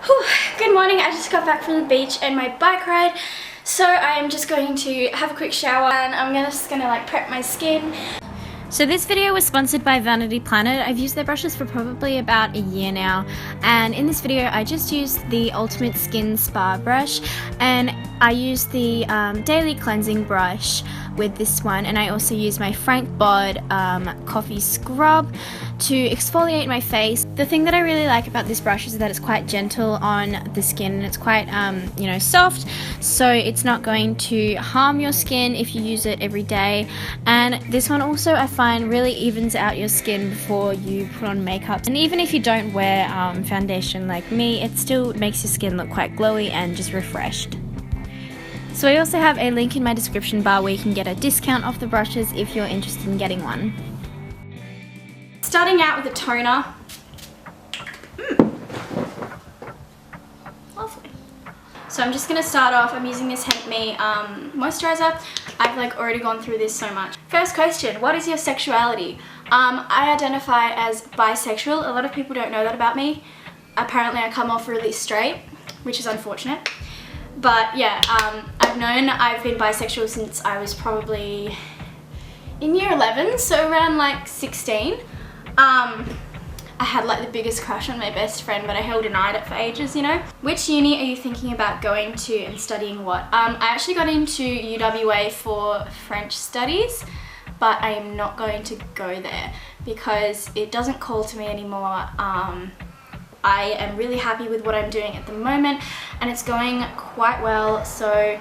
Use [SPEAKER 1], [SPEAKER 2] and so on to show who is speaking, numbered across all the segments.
[SPEAKER 1] Whew, good morning. I just got back from the beach and my bike ride, so I am just going to have a quick shower and I'm just gonna like prep my skin.
[SPEAKER 2] So this video was sponsored by Vanity Planet. I've used their brushes for probably about a year now, and in this video I just used the Ultimate Skin Spa brush, and I used the daily cleansing brush with this one, and I also used my Frank Bod coffee scrub to exfoliate my face. The thing that I really like about this brush is that it's quite gentle on the skin, and it's quite you know, soft, so it's not going to harm your skin if you use it every day. And this one also I find really evens out your skin before you put on makeup, and even if you don't wear foundation like me, it still makes your skin look quite glowy and just refreshed. So I also have a link in my description bar where you can get a discount off the brushes if you're interested in getting one.
[SPEAKER 1] Starting out with a toner. Lovely. So I'm just going to start off, I'm using this Hemp Me moisturizer. I've like already gone through this so much. First question, what is your sexuality? I identify as bisexual. A lot of people don't know that about me. Apparently I come off really straight, which is unfortunate. But yeah, I've been bisexual since I was probably in year 11, so around like 16. I had like the biggest crush on my best friend, but I held denied it for ages, you know. Which uni are you thinking about going to and studying what? I actually got into UWA for French studies, but I am not going to go there because it doesn't call to me anymore. I am really happy with what I'm doing at the moment and it's going quite well, so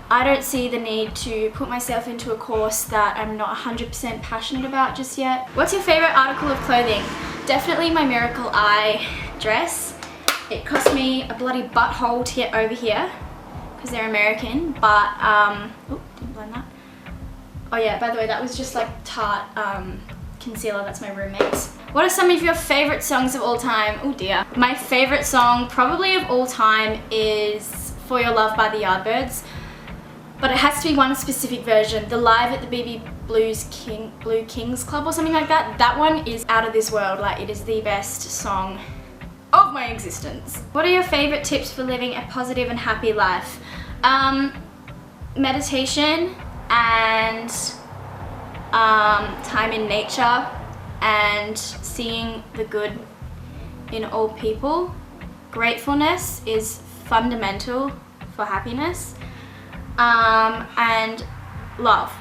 [SPEAKER 1] I don't see the need to put myself into a course that I'm not 100% passionate about just yet. What's your favorite article of clothing? Definitely my Miracle Eye dress. It cost me a bloody butthole to get over here because they're American, but oh, didn't blend that. Oh yeah, by the way, that was just like Tarte concealer. That's my roommate's. What are some of your favorite songs of all time? Oh dear. My favorite song probably of all time is For Your Love by the Yardbirds, but it has to be one specific version. The Live at the BB Blue Kings Club or something like that. That one is out of this world. Like, it is the best song of my existence. What are your favorite tips for living a positive and happy life? Meditation and time in nature and seeing the good in all people. Gratefulness is fundamental for happiness. And love.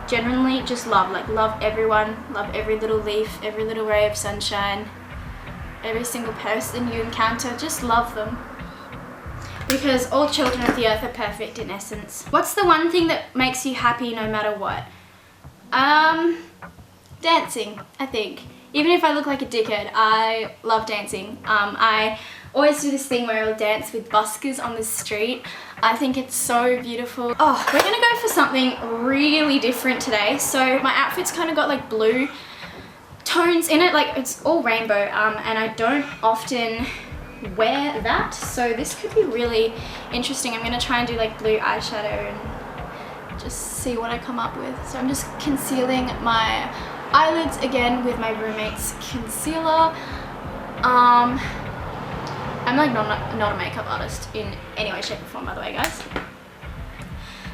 [SPEAKER 1] Genuinely just love. Like, love everyone, love every little leaf, every little ray of sunshine, every single person you encounter, just love them. Because all children of the earth are perfect in essence. What's the one thing that makes you happy no matter what? Dancing, I think. Even if I look like a dickhead, I love dancing. I always do this thing where I'll dance with buskers on the street. I think it's so beautiful. Oh, we're gonna go for something really different today. So my outfit's kind of got like blue tones in it, like it's all rainbow, and I don't often wear that, so this could be really interesting. I'm gonna try and do like blue eyeshadow and just see what I come up with. So I'm just concealing my eyelids again with my roommate's concealer. I'm like not a makeup artist in any way, shape or form, by the way, guys.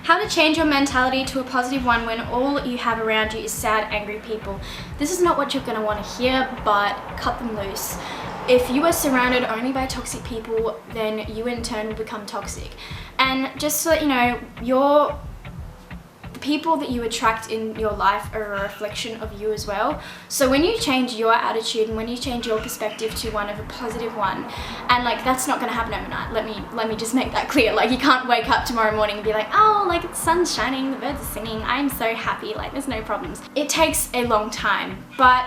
[SPEAKER 1] How to change your mentality to a positive one when all you have around you is sad, angry people. This is not what you're going to want to hear, but cut them loose. If you are surrounded only by toxic people, then you in turn will become toxic. And just so that you know, the people that you attract in your life are a reflection of you as well. So when you change your attitude and when you change your perspective to one of a positive one, and like that's not going to happen overnight. Let me just make that clear. Like, you can't wake up tomorrow morning and be like, oh, like it's sun's shining, the birds are singing, I'm so happy, like there's no problems. It takes a long time, but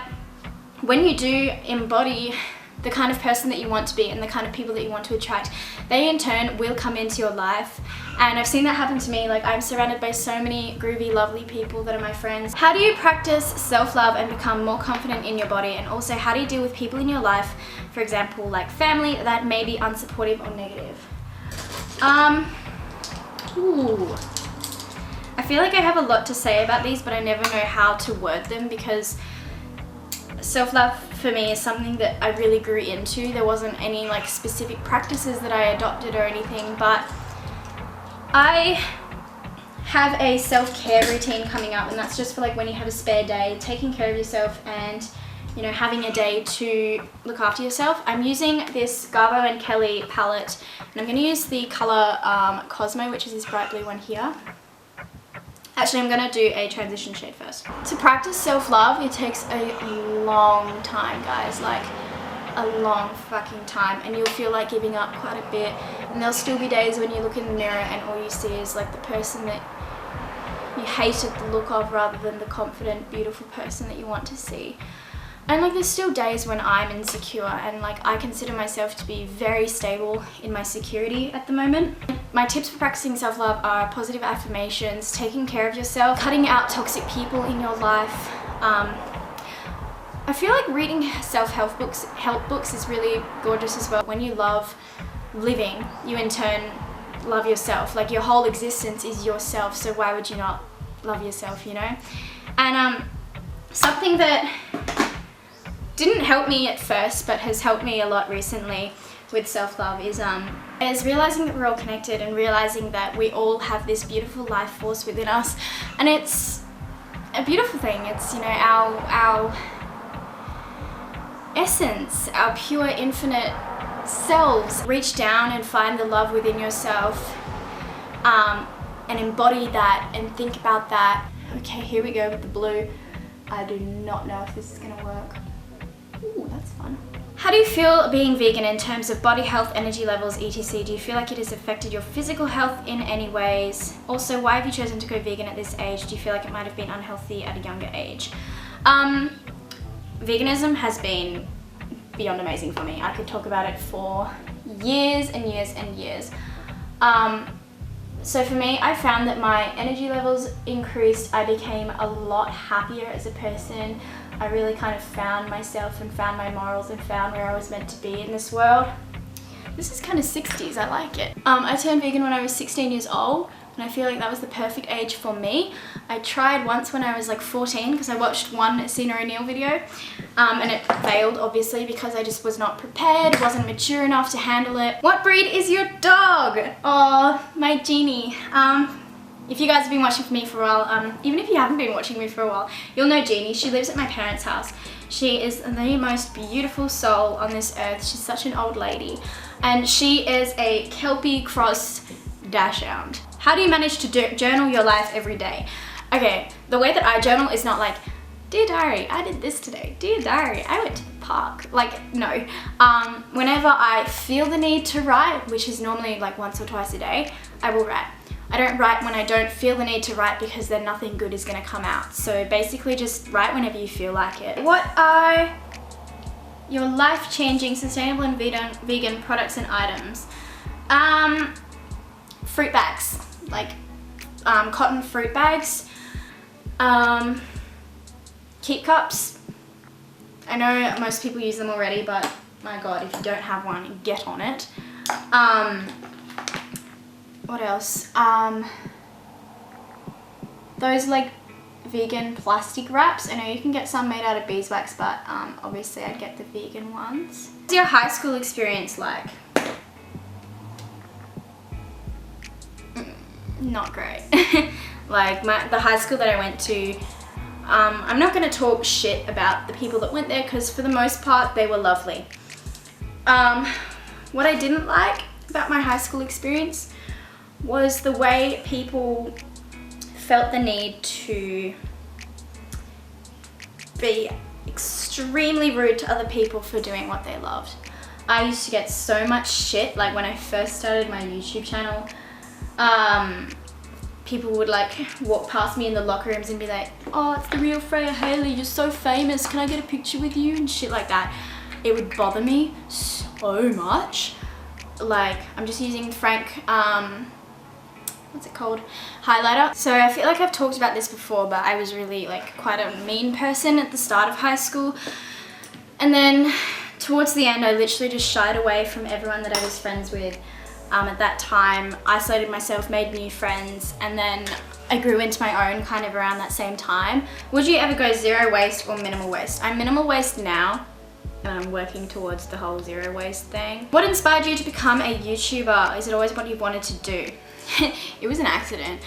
[SPEAKER 1] when you do embody the kind of person that you want to be and the kind of people that you want to attract, they in turn will come into your life. And I've seen that happen to me. Like, I'm surrounded by so many groovy, lovely people that are my friends. How do you practice self-love and become more confident in your body? And also, how do you deal with people in your life, for example, like family, that may be unsupportive or negative? I feel like I have a lot to say about these, but I never know how to word them because self-love for me is something that I really grew into. There wasn't any like specific practices that I adopted or anything, but I have a self-care routine coming up, and that's just for like when you have a spare day, taking care of yourself and, you know, having a day to look after yourself. I'm using this Garbo and Kelly palette, and I'm going to use the colour Cosmo, which is this bright blue one here. Actually, I'm going to do a transition shade first. To practice self-love, it takes a long time, guys, like a long fucking time, and you'll feel like giving up quite a bit, and there'll still be days when you look in the mirror and all you see is like the person that you hated the look of rather than the confident, beautiful person that you want to see. And like there's still days when I'm insecure, and like I consider myself to be very stable in my security at the moment. My tips for practicing self-love are positive affirmations, taking care of yourself, cutting out toxic people in your life. I feel like reading self-help books is really gorgeous as well. When you love living, you in turn love yourself. Like your whole existence is yourself, so why would you not love yourself, you know? And something that didn't help me at first but has helped me a lot recently with self-love is realizing that we're all connected, and realizing that we all have this beautiful life force within us, and it's a beautiful thing. It's, you know, our essence, our pure infinite selves. Reach down and find the love within yourself, and embody that and think about that. Okay, here we go with the blue. I do not know if this is gonna work. Ooh, that's fun. How do you feel being vegan in terms of body health, energy levels, etc? Do you feel like it has affected your physical health in any ways? Also, why have you chosen to go vegan at this age? Do you feel like it might have been unhealthy at a younger age? Veganism has been beyond amazing for me. I could talk about it for years and years and years. So for me, I found that my energy levels increased. I became a lot happier as a person. I really kind of found myself and found my morals and found where I was meant to be in this world. This is kind of 60s, I like it. I turned vegan when I was 16 years old, and I feel like that was the perfect age for me. I tried once when I was like 14 because I watched one Sina O'Neill video, and it failed obviously because I just was not prepared, wasn't mature enough to handle it. What breed is your dog? Oh, my Jeannie. If you guys have been watching me for a while, even if you haven't been watching me for a while, you'll know Jeannie. She lives at my parents' house. She is the most beautiful soul on this earth. She's such an old lady. And she is a Kelpie cross dachshund. How do you manage to journal your life every day? Okay, the way that I journal is not like, dear diary, I did this today. Dear diary, I went to the park. Like, no. Whenever I feel the need to write, which is normally like once or twice a day, I will write. I don't write when I don't feel the need to write because then nothing good is going to come out. So basically just write whenever you feel like it. What are your life-changing, sustainable and vegan products and items? Fruit bags, like cotton fruit bags, keep cups. I know most people use them already, but my god, if you don't have one, get on it. What else? Those like vegan plastic wraps. I know you can get some made out of beeswax, but obviously I'd get the vegan ones. What's your high school experience like? Not great. Like the high school that I went to, I'm not going to talk shit about the people that went there because for the most part they were lovely. What I didn't like about my high school experience was the way people felt the need to be extremely rude to other people for doing what they loved. I used to get so much shit, like when I first started my YouTube channel. People would like walk past me in the locker rooms and be like, oh, it's the real Freya Haley, you're so famous, can I get a picture with you, and shit like that. It would bother me so much. Like, I'm just using Frank, what's it called, highlighter. So I feel like I've talked about this before, but I was really like quite a mean person at the start of high school, and then towards the end I literally just shied away from everyone that I was friends with. At that time, isolated myself, made new friends, and then I grew into my own kind of around that same time. Would you ever go zero waste or minimal waste? I'm minimal waste now, and I'm working towards the whole zero waste thing. What inspired you to become a YouTuber? Is it always what you wanted to do? It was an accident.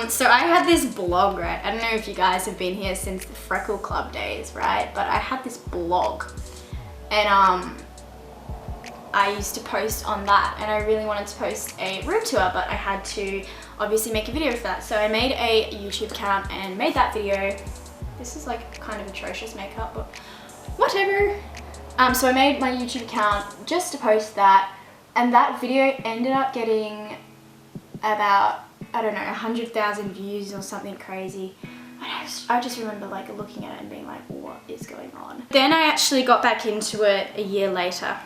[SPEAKER 1] So I had this blog, right? I don't know if you guys have been here since the Freckle Club days, right? But I had this blog, and I used to post on that, and I really wanted to post a room tour, but I had to obviously make a video for that. So I made a YouTube account and made that video. This is like kind of atrocious makeup, but whatever. So I made my YouTube account just to post that, and that video ended up getting about, I don't know, 100,000 views or something crazy. I just remember like looking at it and being like, what is going on? Then I actually got back into it a year later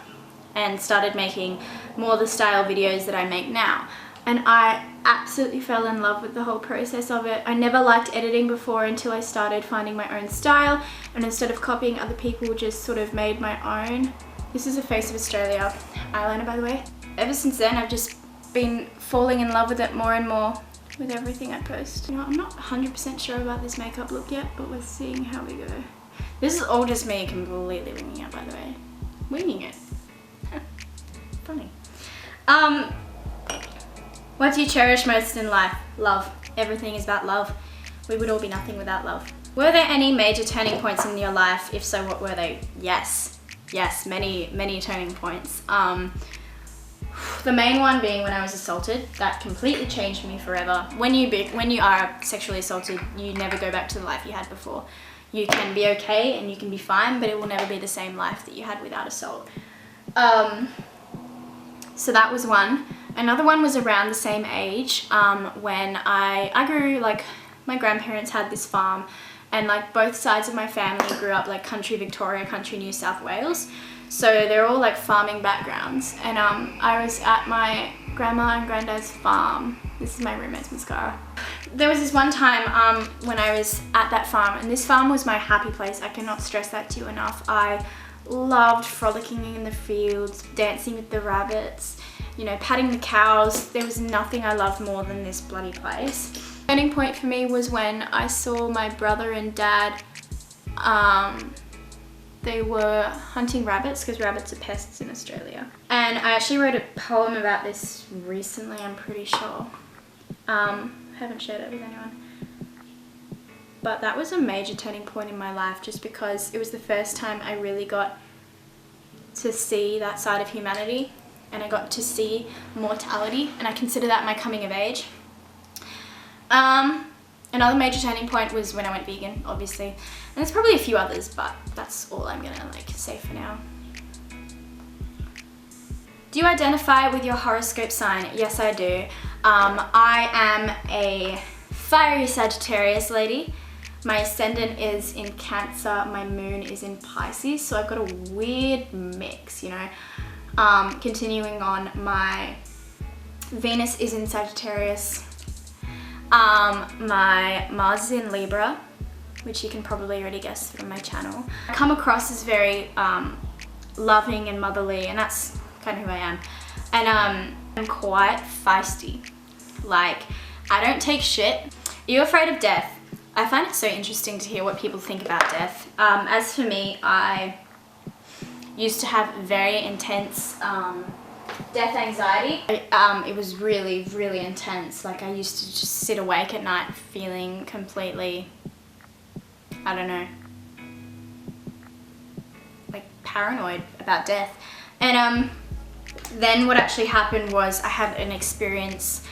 [SPEAKER 1] and started making more the style videos that I make now. And I absolutely fell in love with the whole process of it. I never liked editing before until I started finding my own style, and instead of copying other people, just sort of made my own. This is a Face of Australia eyeliner, by the way. Ever since then, I've just been falling in love with it more and more with everything I post. You know, I'm not 100% sure about this makeup look yet, but we're seeing how we go. This is all just me completely winging it, by the way. Winging it. Funny. What do you cherish most in life? Love. Everything is about love. We would all be nothing without love. Were there any major turning points in your life? If so, what were they? Yes. Yes, many turning points. The main one being when I was assaulted. That completely changed me forever. When you are sexually assaulted, you never go back to the life you had before. You can be okay and you can be fine, but it will never be the same life that you had without assault. So that was one. Another one was around the same age, when I grew, like, my grandparents had this farm, and like both sides of my family grew up like country Victoria, country New South Wales. So they're all like farming backgrounds, and I was at my grandma and granddad's farm. This is my roommate's mascara. There was this one time when I was at that farm, and this farm was my happy place. I cannot stress that to you enough. I loved frolicking in the fields, dancing with the rabbits, you know, patting the cows. There was nothing I loved more than this bloody place. The turning point for me was when I saw my brother and dad, they were hunting rabbits, because rabbits are pests in Australia. And I actually wrote a poem about this recently, I'm pretty sure. Haven't shared it with anyone. But that was a major turning point in my life, just because it was the first time I really got to see that side of humanity, and I got to see mortality, and I consider that my coming of age. Another major turning point was when I went vegan, obviously, and there's probably a few others, but that's all I'm gonna like say for now. Do you identify with your horoscope sign? Yes, I do. I am a fiery Sagittarius lady. My ascendant is in Cancer, my moon is in Pisces, so I've got a weird mix, you know. Continuing on, my Venus is in Sagittarius. My Mars is in Libra, which you can probably already guess from my channel. I come across as very loving and motherly, and that's kind of who I am. And I'm quite feisty. Like, I don't take shit. Are you afraid of death? I find it so interesting to hear what people think about death. As for me, I used to have very intense death anxiety. It was really, really intense. Like, I used to just sit awake at night feeling completely, I don't know, like paranoid about death. And then what actually happened was I had an experience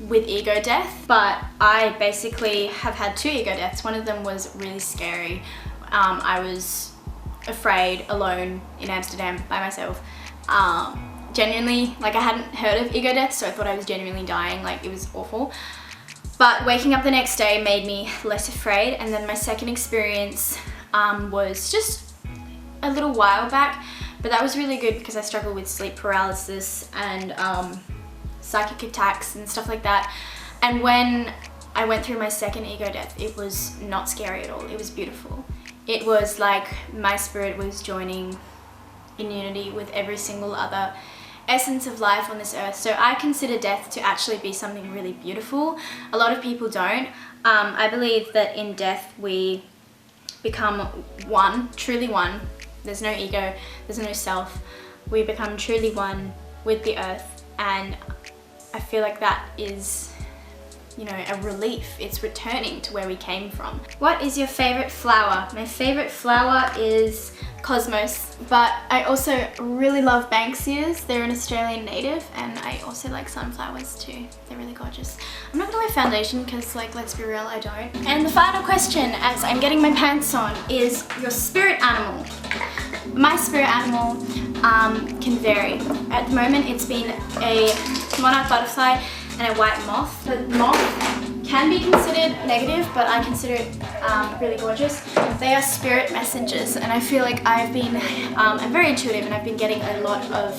[SPEAKER 1] with ego death, but I basically have had 2 ego deaths. One of them was really scary. I was afraid, alone in Amsterdam by myself. Genuinely, like, I hadn't heard of ego death, so I thought I was genuinely dying. Like, it was awful. But waking up the next day made me less afraid. And then my second experience was just a little while back, but that was really good because I struggle with sleep paralysis and psychic attacks and stuff like that. And when I went through my second ego death, it was not scary at all. It was beautiful. It was like my spirit was joining in unity with every single other essence of life on this earth. So I consider death to actually be something really beautiful. A lot of people don't. I believe that in death we become one, truly one. There's no ego, there's no self. We become truly one with the earth, and I feel like that is, you know, a relief. It's returning to where we came from. What is your favorite flower? My favorite flower is Cosmos, but I also really love Banksias. They're an Australian native, and I also like sunflowers too. They're really gorgeous. I'm not gonna wear foundation because, like, let's be real, I don't. And the final question, as I'm getting my pants on, is your spirit animal. My spirit animal can vary. At the moment, it's been a monarch butterfly and a white moth. The moth can be considered negative, but I consider it really gorgeous. They are spirit messengers, and I feel like I'm very intuitive, and I've been getting a lot of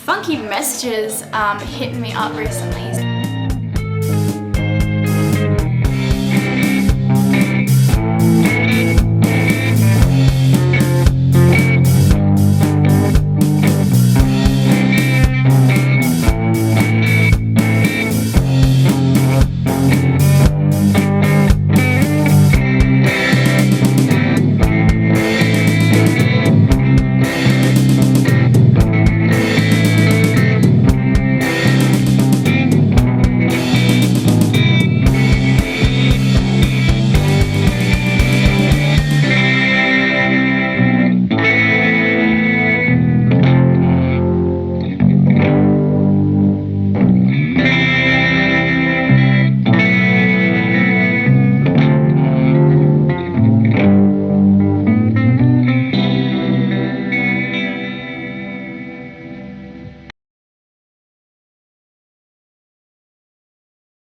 [SPEAKER 1] funky messages hitting me up recently.